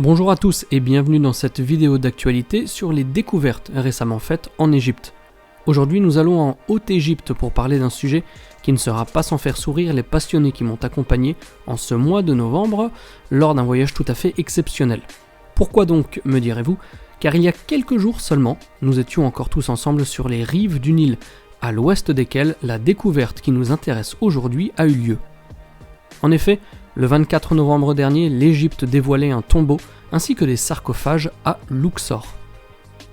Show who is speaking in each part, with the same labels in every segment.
Speaker 1: Bonjour à tous et bienvenue dans cette vidéo d'actualité sur les découvertes récemment faites en Égypte. Aujourd'hui nous allons en Haute-Égypte pour parler d'un sujet qui ne sera pas sans faire sourire les passionnés qui m'ont accompagné en ce mois de novembre lors d'un voyage tout à fait exceptionnel. Pourquoi donc, me direz-vous? Car il y a quelques jours seulement, nous étions encore tous ensemble sur les rives du Nil, à l'ouest desquelles la découverte qui nous intéresse aujourd'hui a eu lieu. En effet, le 24 novembre dernier, l'Égypte dévoilait un tombeau ainsi que des sarcophages à Luxor.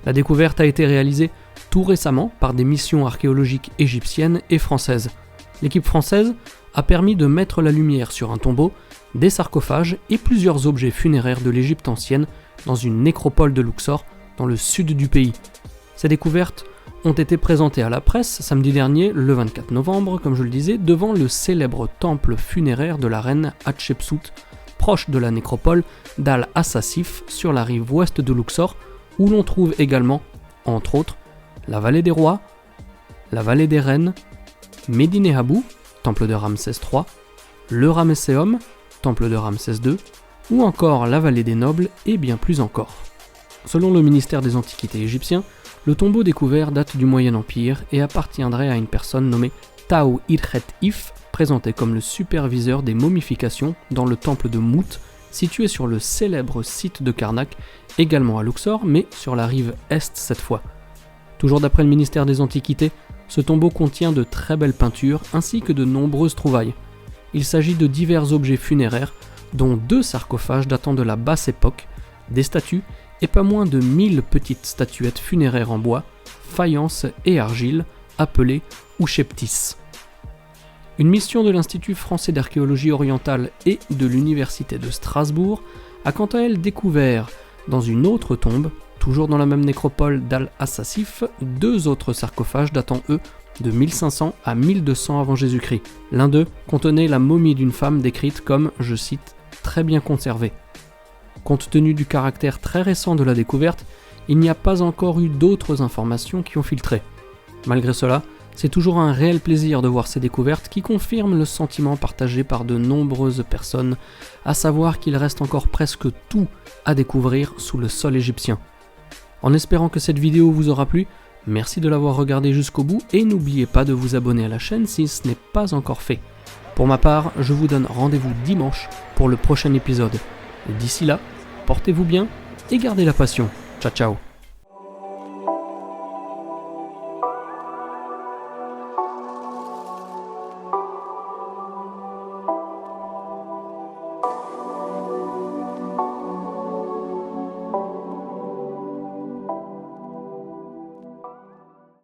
Speaker 1: La découverte a été réalisée tout récemment par des missions archéologiques égyptiennes et françaises. L'équipe française a permis de mettre la lumière sur un tombeau, des sarcophages et plusieurs objets funéraires de l'Égypte ancienne dans une nécropole de Luxor, dans le sud du pays. Ces découvertes ont été présentées à la presse samedi dernier, le 24 novembre, comme je le disais, devant le célèbre temple funéraire de la reine Hatshepsut, proche de la nécropole d'Al-Assasif, sur la rive ouest de Luxor, où l'on trouve également, entre autres, la vallée des rois, la vallée des reines, Médine Habou, temple de Ramsès III, le Ramesséum, temple de Ramsès II, ou encore la vallée des nobles et bien plus encore. Selon le ministère des Antiquités égyptien, le tombeau découvert date du Moyen Empire et appartiendrait à une personne nommée Tao Irkhet If, présenté comme le superviseur des momifications dans le temple de Mout, situé sur le célèbre site de Karnak, également à Luxor, mais sur la rive est cette fois. Toujours d'après le ministère des Antiquités, ce tombeau contient de très belles peintures ainsi que de nombreuses trouvailles. Il s'agit de divers objets funéraires, dont 2 sarcophages datant de la basse époque, des statues et pas moins de 1000 petites statuettes funéraires en bois, faïence et argile, appelées Oucheptis. Une mission de l'Institut français d'archéologie orientale et de l'Université de Strasbourg a quant à elle découvert, dans une autre tombe, toujours dans la même nécropole d'Al-Assasif, 2 autres sarcophages datant eux de 1500 à 1200 avant Jésus-Christ. L'un d'eux contenait la momie d'une femme décrite comme, je cite, très bien conservée. Compte tenu du caractère très récent de la découverte, il n'y a pas encore eu d'autres informations qui ont filtré. Malgré cela, c'est toujours un réel plaisir de voir ces découvertes qui confirment le sentiment partagé par de nombreuses personnes, à savoir qu'il reste encore presque tout à découvrir sous le sol égyptien. En espérant que cette vidéo vous aura plu, merci de l'avoir regardée jusqu'au bout et n'oubliez pas de vous abonner à la chaîne si ce n'est pas encore fait. Pour ma part, je vous donne rendez-vous dimanche pour le prochain épisode. Et d'ici là, portez-vous bien et gardez la passion. Ciao ciao.